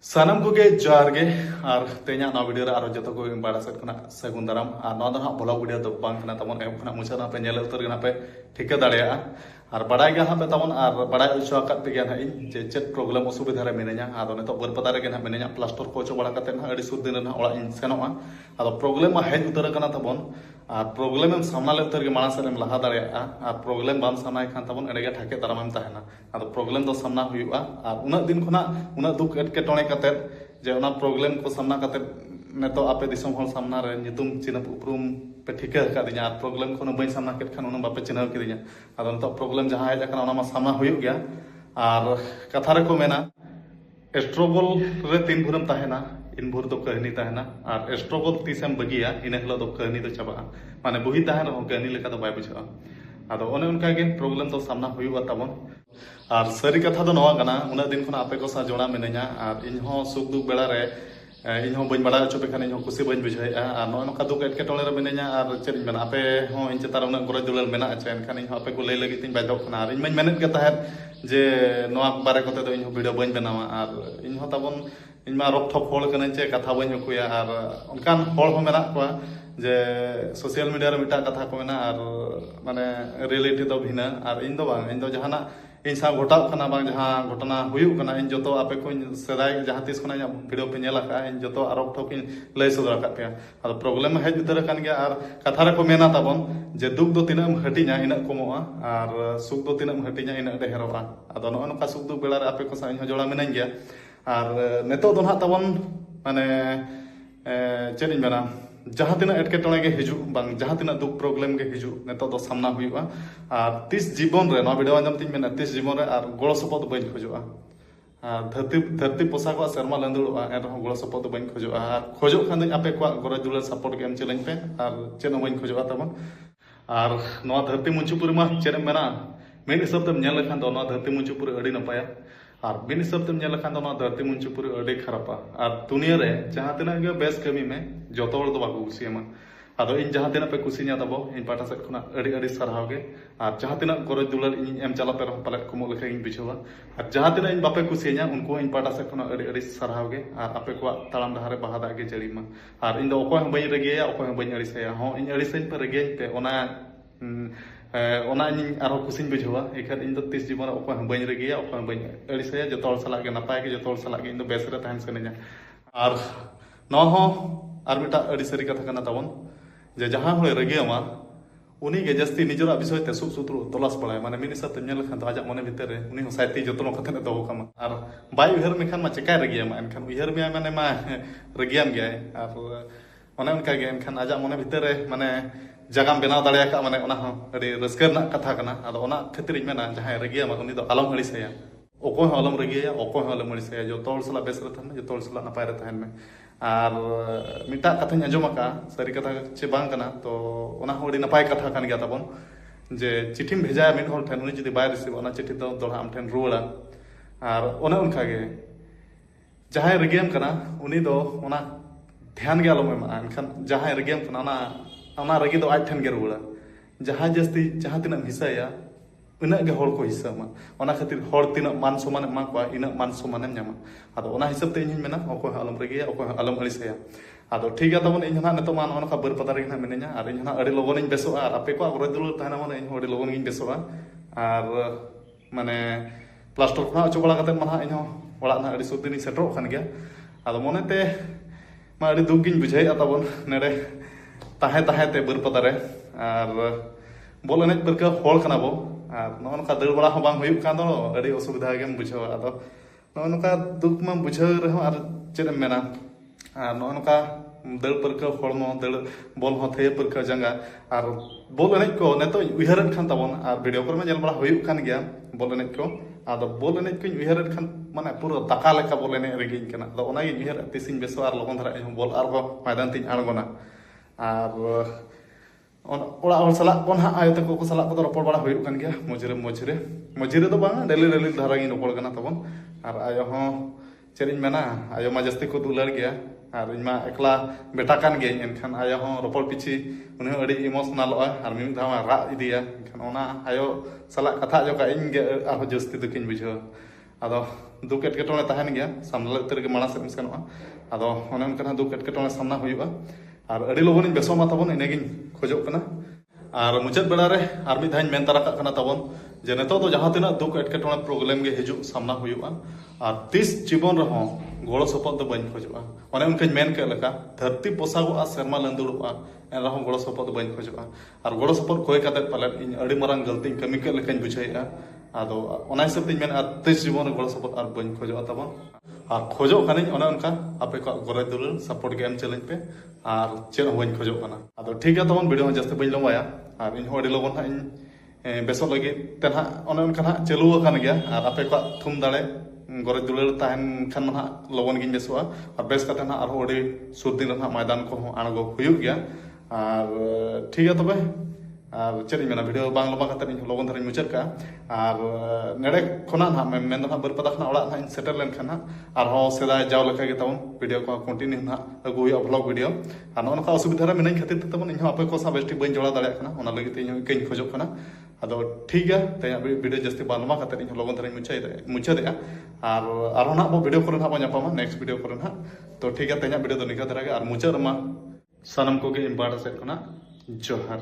सानम को जोहार गे और तेना ना वीडियो और जो को बाड़ा सेट सगुन दाराम और ना दो ब्लॉग वीडियो तो बांग तमन एम खना मुचा पे नेल उतर पे ठिका दाड़ा और बड़ा गया पे तमन और बड़ा उचो पे गया जे चेक प्रॉब्लम असुविधा रे मिनाया आदो ने तो बरपदा रे ना मिनाया प्लास्टर को बड़ा करते ना अड़ी सुर दिन ना ओड़ा इन सेनोआ आदो प्रॉब्लम हेज उतर कना तमन और प्रॉब्लम एम सामना ले उतर के माना से लहा दाड़ा और प्रॉब्लम बाम सामना खान तमन एडे ठाके दाराम तहना आदो प्रॉब्लम दो सामना हुआ और उना दिन खना उना दुख एटकेटोणे करते जे उना प्रॉब्लम को सामना करते नेतो आपे दिसम हल सामना रे नितुम चिन्ह उपरुम पे ठिका कादिया और प्रॉब्लम को बई सामना केट खान उना बापे चिन्ह किदिया आदो नतो प्रॉब्लम जहां हेज आकना उना मा सामना हुयुग गया और कथा रे को मेना स्ट्रगल रे तीन भुरम तहना इन भुर दो कहनी तहना और स्ट्रगल तीसम बगिया इन हलो दो कहनी दो चबा माने बुही तहन हो कहनी लेका दो बाय बुझा आदो ओने उनका के प्रॉब्लम तो सामना हुयुगा तबन और सारी कथा दो नवा गना उना दिन खना आपे को सा जोड़ा मिनया और इन हो सुख दुख बेला रे इन हो बइन बड़ा चो बेखान इन हो खुशी बइन बुझाइआ और नो नका दुख एटकेटोणे रे मिनया और चेद मेना आपे हो इन चेतार उना गरज दुलल मेना आछे एनखान इन हो आपे को लई लगी तिन बायदो खना और इन मइन मेनेत के ताहेर जे नवा बारे कोते दो इन हो वीडियो बइन बनावा और इन हो तबन इन मा रोक ठोक होल कने चे कथा बइन हुकुया और उनकान होल हो मेना को जे सोशल मीडिया रे मिटा कथा को मेना और माने रियलिटी दो भिना और इन दो जहाना इन सा घटा जहाँ घटना हुआ इन जो आपे को सदाय जहाँ तीस खना वीडियो पे नेला इन जो आरोप ठोक लय सदर पे प्रॉब्लम हेज उतर और कथा को मेना तबन जे दुख दो तीन हटिना इन कमोआ और सुख दो तीन हटिना इन ढेरोआ आदो नो नका सुख दुख बेला आपे को सा इन जोड़ा मिनाई गया और नेतो दो ना तबन माने चेद इन मेना जहाँ तीन एटकेटोणे के हिजू बांग जहाँ तीन दुख प्रॉब्लम के हिजू नेतो दो सामना हुआ और तीस जीवन रे ना वीडियो आंजम तीन मेना तीस जीवन रे और गड़ो सपोद बइन खोजुआ और धरती पोशाक सेरमा लंदुड़ा एन गड़ो सपोद बइन खोजुआ और खोजो खान आपे को गरज दुलर सपोर्ट के एम चलें पे और चेद बइन खोजुआ तबन और नवा धरती मुंचुपुरी मा चेद मेना मेन हिसाब तेम नेल लेखान दो नवा धरती मुंचुपुरी अड़ी नपाया और बिन हिसाब तेम नेल लेखान दो नवा धरती मुंचुपुरी अड़ी खरापा और दुनिया रे जहाँ तीना गे बेस कमी में जतो हर दो बाको कुसियामा आदो इन जहाँ तीना पे कुसिया दबो इन पाटा सेट खुना अड़ी अड़ी सरहाव गे और जहाँ तीना गरज दुलर इन एम चला पे रह पाले कुमो लेखा इन बुझावा और जहाँ तीना इन बापे कुसिया उनको इन पाटा सेट खुना अड़ी अड़ी सरहाव गे और आपे को तालाम डहारे बहा दाग गे जड़ीमा और इन दो ओको हम बई रेगेया ओको हम बई अड़ीसया हो इन अड़ीसइन पे रेगे पे ओना आरो खुशिन बुझावा एखान इन दो तीस जीवन ओको हम बई रेगेया ओको हम बई अड़ीसया जतो हर सला गे नपाय गे जतो हर सला गे इन दो बेस रे तहन सनेया और नो हो और मिटा अड़ी सारी कथा कना तबन जे जहाँ हो रेगेमा उनी गे जस्ती निजरा विषय ते सुख सुत्रु तलाश बड़ाय माने मिनि साथे नेल खान आजा मने भीतर रे उनी हो साथी जतन कथन दो कमा और बाय उहर मेखान मा चेका रेगेमा एनखान उहर में माने मा रेगियान गया और ओने उनका गे एनखान आजा मने भीतर रे माने जगाम बनाव दाड़े का माने ओना हो अड़ी रस्कर ना कथा कना आदो ओना खातिर मेना जहां रेगेमा उनी दो आलम हड़ीसया ओको हो आलम रेगेया ओको हो आलम हड़ीसया जो तोड़ सला बेस रे तहन जो तोड़ सला नपाय रे तहन में और मिटा कथा आंजमा सारी कथा चे बांग कना तो ओना हो अड़ी नपाय कथा कान गया तबन जे चिठिम भेजाया मिड हर ठेन उनी जदि बाय रिसीव ओना चिठी दो दोड़ा आम ठेन रुवाड़ा और ओने उनका गे जहां रेगेम कना उनी दो ओना ध्यान गे आलम एमा एनखान जहां रेगेम कना ओना रेगे दो आज ठेन गे रुवाड़ा जहां जस्ती जहां तिना हिसाया इना गे हर को हिसामा ओना खातिर हर तिना मान सम्मान एमा को इना मान सम्मान एम न्यामा आदो ओना हिसाब ते इन मेना ओको आलम रेगे ओको आलम अड़ीसया आदो ठीक है तबन इन ना नेतो मान ओनका बर पता रे ना मिनया और इन ना अड़ी लगन इन बेसोआ और आपे को गरज दुलर तहना माने इन अड़ी लगन इन बेसोआ और माने प्लास्टर खना अचो बड़ा कते माना इन ओड़ा ना अड़ी सुदिन सेटरो खान गया आदो मनेते मा अड़ी दुख गिन बुझाइआ तबन नेडे ताहे ताहे ते बर पता रे और बोल एनेज परका होल खाना बो और नोनका दड़ बड़ा हो बांग हुयुग कान दो अड़ी असुविधा गेम बुझावा आदो नोनका दुख मा बुझाव रहो और चेद मेना और नोनका दड़ परका हड़मो दड़ बोल हो थे परका जंगा और बोल एनेज को नेतो उहरन खान तबन और वीडियो पर में जेल बड़ा हुयुग कान गया बोल एनेज को आदो बोल एनेज को उहरन खान माने पूरा दाका लेका बोल एनेज रेगे कना आदो ओना गे उहर तिसिन बेसो और लगन धरा बोल और मैदान तिन आड़गोना और ओड़ा और सला कोन हा आयो तको को सला को रपड़ बड़ा हुयुग कान गया मझिरे तो बांग डेली डेली धारा गिन रपड़ कना तबन और आयो हो चेरिन मेना आयो मा जस्ती को दुलर गया और इनमा एकला बेटा कान गया एनखान आयो हो रपड़ पिछि उनि अड़ी इमोशनल और मिम धामा रा इदिया एनखान ओना आयो सला कथा जो का इन गे आ जस्ती दुकिन बुझो ᱟᱫᱚ ᱫᱩᱠ ᱮᱴᱠᱮᱴᱚᱬᱮ ᱛᱟᱦᱮᱱ ᱜᱮᱭᱟ ᱥᱟᱢᱱᱟ ᱩᱛᱟᱹᱨ ᱜᱮ ᱢᱟᱲᱟᱝ ᱥᱮᱫ ᱮᱢ ᱥᱮᱱᱚᱜᱼᱟ ᱟᱫᱚ ᱚᱱᱮ ᱚᱱᱠᱟᱱᱟᱜ ᱫᱩᱠ ᱮᱴᱠᱮᱴᱚᱬᱮ ᱥᱟᱢᱱᱟ ᱦᱩᱭᱩᱜᱼᱟ ᱟᱨ ᱟᱹᱰᱤ ᱞᱚᱜᱚᱱᱤᱧ ᱵᱮᱥᱚᱜ ᱢᱟ ᱛᱟᱵᱚᱱ ᱤᱱᱟᱹᱜᱤᱧ ᱠᱷᱚᱡᱚᱜ ᱠᱟᱱᱟ ᱟᱨ ᱢᱩᱪᱟᱹᱫ ᱵᱮᱲᱟ ᱨᱮ ᱟᱨ ᱢᱤᱫ ᱫᱷᱟᱣᱤᱧ ᱢᱮᱱ ᱛᱟᱨᱟ ᱠᱟᱜ ᱠᱟᱱᱟ ᱛᱟᱵᱚᱱ ᱡᱮ ᱱᱤᱛᱚᱜ ᱫᱚ ᱡᱟᱦᱟᱸ ᱛᱤᱱᱟᱹᱜ ᱫᱩᱠ ᱮᱴᱠᱮᱴᱚᱬᱮ ᱯᱨᱚᱵᱞᱮᱢ ᱜᱮ ᱦᱤᱡᱩᱜ ᱥᱟᱢᱱᱟ ᱦᱩᱭᱩᱜᱼᱟ ᱟᱨ ᱛᱤᱥ ᱡᱤᱵᱚᱱ ᱨᱮᱦᱚᱸ ᱜᱚᱲᱚ ᱥᱚᱯᱚᱦᱚᱫ ᱫᱚ ᱵᱟᱹᱧ ᱠᱷᱚᱡᱚᱜᱼᱟ ᱚᱱᱮ ᱚᱱᱠᱟᱧ ᱢᱮᱱ ᱠᱮᱫ ᱞᱮᱠᱟ ᱫᱷᱟᱹᱨᱛᱤ ᱯᱚᱥᱟᱜᱚᱜᱼᱟ ᱥᱮᱨᱢᱟ ᱞᱟᱹᱫᱩᱲᱚᱜᱼᱟ ᱮᱱᱨᱮᱦᱚᱸ ᱜᱚᱲᱚ ᱥᱚᱯᱚᱦᱚᱫ ᱫᱚ ᱵᱟᱹᱧ ᱠᱷᱚᱡᱚᱜᱼᱟ ᱟᱨ ᱜᱚᱲᱚ ᱥᱚᱯᱚᱦᱚᱫ ᱠᱚᱭ ᱠᱟᱛᱮ ᱯᱟᱞᱮᱫ ᱤᱧ ᱟᱹᱰᱤ ᱢᱟᱨᱟᱝ ᱜᱟᱹᱞᱛᱤᱧ ᱠᱟᱹᱢᱤ ᱠᱮᱫ ᱞᱮᱠᱟᱧ ᱵᱩᱡᱷᱟᱹᱣᱮᱫᱼᱟ ᱟᱫᱚ ᱚᱱᱟ ᱦᱤᱥᱟᱹᱵ ᱛᱤᱧ ᱢᱮᱱᱟ ᱛᱤᱥ ᱡᱤᱵᱚᱱ ᱨᱮ ᱜᱚᱲᱚ ᱥᱚᱯᱚᱦᱚᱫ ᱟᱨ ᱵᱟᱹᱧ ᱠᱷᱚᱡᱚᱜᱼᱟ ᱛᱟᱵᱚᱱ ᱟᱨ ᱠᱷᱚᱡᱚᱜ ᱠᱟᱹᱱᱟᱹᱧ ᱚᱱᱮ ᱚᱱᱠᱟ ᱟᱯᱮ ᱠᱚᱣᱟᱜ ᱜᱚᱨᱚᱡ ᱫᱩᱞᱟᱹᱲ ᱥᱟᱯᱳᱨᱴ ᱜᱮ ᱮᱢ ᱪᱟᱹᱞᱟᱹᱧ ᱯᱮ ᱟᱨ ᱪᱮᱫ ᱦᱚᱸ ᱵᱟᱹᱧ ᱠᱷᱚᱡᱚᱜ ᱠᱟᱱᱟ ᱟᱫᱚ ᱴᱷᱤक ᱜᱮᱭᱟ ᱛᱟᱵᱚᱱ ᱵᱷᱤᱰᱤᱭᱳ ᱦᱚᱸ ᱡᱟᱹᱥᱛᱤ ᱵᱟᱹᱧ ᱞᱚᱢᱵᱟᱭᱟ ᱟᱨ ᱤᱧ ᱦᱚᱸ ᱟᱹᱰᱤ ᱞᱚᱜᱚᱱ ᱦᱟᱸᱜ ᱤᱧ ᱵᱮᱥᱚᱜ ᱞᱟᱹᱜᱤᱫ te ᱱᱟᱦᱟᱜ ᱚᱱᱮ ᱚᱱᱠᱟ ᱱᱟᱦᱟᱜ ᱪᱟᱹᱞᱩ ᱟᱠᱟᱱ ᱜᱮᱭᱟ ᱟᱨ ᱟᱯᱮ ᱠᱚᱣᱟᱜ ᱛᱷᱩᱢ ᱫᱟᱲᱮ ᱜᱚᱨᱚᱡ ᱫᱩᱞᱟᱹᱲ ᱛᱟᱦᱮᱱ ᱠᱷᱟᱱ ᱢᱟ ᱱᱟᱦᱟᱜ ᱞᱚᱜᱚᱱ ᱜᱤᱧ ᱵᱮᱥᱚᱜᱼᱟ ᱟᱨ ᱵᱮᱥ ᱠᱟᱛᱮ ᱱᱟᱦᱟᱜ ᱟᱨᱦᱚᱸ ᱟᱹᱰᱤ ᱥᱩᱨ ᱫᱤᱱ ᱨᱮ ᱱᱟᱦᱟᱜ ᱢᱚᱭᱫᱟᱱ ᱠᱚᱦᱚᱸ ᱟᱬᱜᱚ ᱦᱩᱭᱩᱜ ᱜᱮᱭᱟ ᱟᱨ ᱴᱷᱤक ᱜᱮᱭᱟ ᱛᱚᱵᱮ ᱟᱨ ᱪᱮᱫ ᱤᱧ ᱢᱮᱱᱟ ᱵᱷᱤᱰᱤᱭᱳ ᱵᱟᱝ ᱞᱚᱢᱵᱟ ᱠᱟᱛᱮ ᱤᱧ ᱞᱚᱜᱚᱱ ᱫᱷᱟᱨᱟᱧ ᱢᱩᱪᱟᱹᱫ ᱠᱟᱜᱼᱟ ᱟᱨ ᱱᱮᱰᱮ ᱠᱷᱚᱱᱟᱜ ᱱᱟᱦᱟᱜ ᱢᱮᱱ ᱫᱚ ᱱᱟᱦᱟᱜ ᱵᱟᱹᱨᱯᱟᱫᱟ ᱠᱷᱚᱱᱟᱜ ᱚᱲᱟᱜ ᱱᱟᱦᱟᱜ ᱤᱧ ᱥᱮᱴᱮᱨ ᱞᱮᱱᱠᱷᱟᱱ ᱱᱟᱦᱟᱜ ᱟᱨᱦᱚᱸ ᱥᱮᱫᱟᱭ ᱡᱟᱣ ᱞᱮᱠᱟ ᱜᱮ ᱛᱟᱵᱚᱱ ᱵᱷᱤᱰᱤᱭᱳ ᱠᱚ ᱠᱚᱱᱴᱤᱱᱤᱭᱩ ᱱᱟᱦᱟᱜ ᱟᱹᱜᱩ ᱦᱩᱭᱩᱜᱼᱟ ᱵᱞᱚᱜ ᱵᱷᱤᱰᱤᱭᱳ ᱟᱨ ᱱᱚᱜᱼᱚ ᱱᱚᱝᱠᱟ ᱚᱥᱩᱵᱤᱫᱷᱟ ᱨᱮ ᱢᱤᱱᱟᱹᱧ ᱠᱷᱟᱹᱛᱤᱨ ᱛᱮ ᱛᱟᱵᱚᱱ ᱤᱧᱦᱚᱸ ᱟᱯᱮ ᱠᱚ ᱥᱟᱶ ᱵᱮᱥᱴᱷᱤᱠ ᱵᱟᱹᱧ ᱡᱚᱲᱟᱣ ᱫᱟᱲᱮᱭᱟᱜ ᱠᱟᱱᱟ ᱚᱱᱟ ᱞᱟᱹᱜᱤᱫ ᱛᱮ ᱤᱧᱦᱚᱸ ᱤᱠᱟᱹᱧ ᱠᱷᱚᱡᱚᱜ ᱠᱟᱱᱟ ᱟᱫᱚ ᱴᱷᱤक ᱜᱮᱭᱟ ᱛᱮᱦᱮᱧᱟᱜ ᱵᱷᱤᱰᱤᱭᱳ ᱡᱟᱹᱥᱛᱤ ᱵᱟᱝ ᱞᱚᱢᱵᱟ ᱠᱟᱛᱮ ᱤᱧ ᱞᱚᱜᱚᱱ ᱫᱷᱟᱨᱟᱧ ᱢᱩᱪᱟᱹᱫᱮᱜᱼᱟ ᱟᱨ ᱟᱨᱦᱚᱸ ᱱᱟᱦᱟᱜ ᱵᱚ ᱵᱷᱤᱰᱤᱭᱳ ᱠᱚᱨᱮ ᱱᱟᱦᱟᱜ ᱵᱚ ᱧᱟᱯᱟᱢᱟ ᱱᱮᱠᱥᱴ ᱵᱷᱤᱰᱤᱭᱳ ᱠᱚᱨᱮ ᱱᱟᱦᱟᱜ ᱛᱚ ᱴᱷᱤक ᱜᱮᱭᱟ ᱛᱮᱦᱮᱧᱟᱜ ᱵᱷᱤᱰᱤᱭᱳ ᱫᱚ ᱱᱤᱝᱠᱟᱹ ᱫᱷᱟᱨᱟ ᱜᱮ ᱟᱨ ᱢᱩᱪᱟᱹᱫ ᱨᱮᱢᱟ ᱥᱟᱱᱟᱢ ᱠᱚᱜᱮ ᱤᱧ ᱯᱟᱦᱴᱟ ᱥᱮᱫ ᱠᱷᱚᱱᱟᱜ ᱡᱚᱦᱟᱨ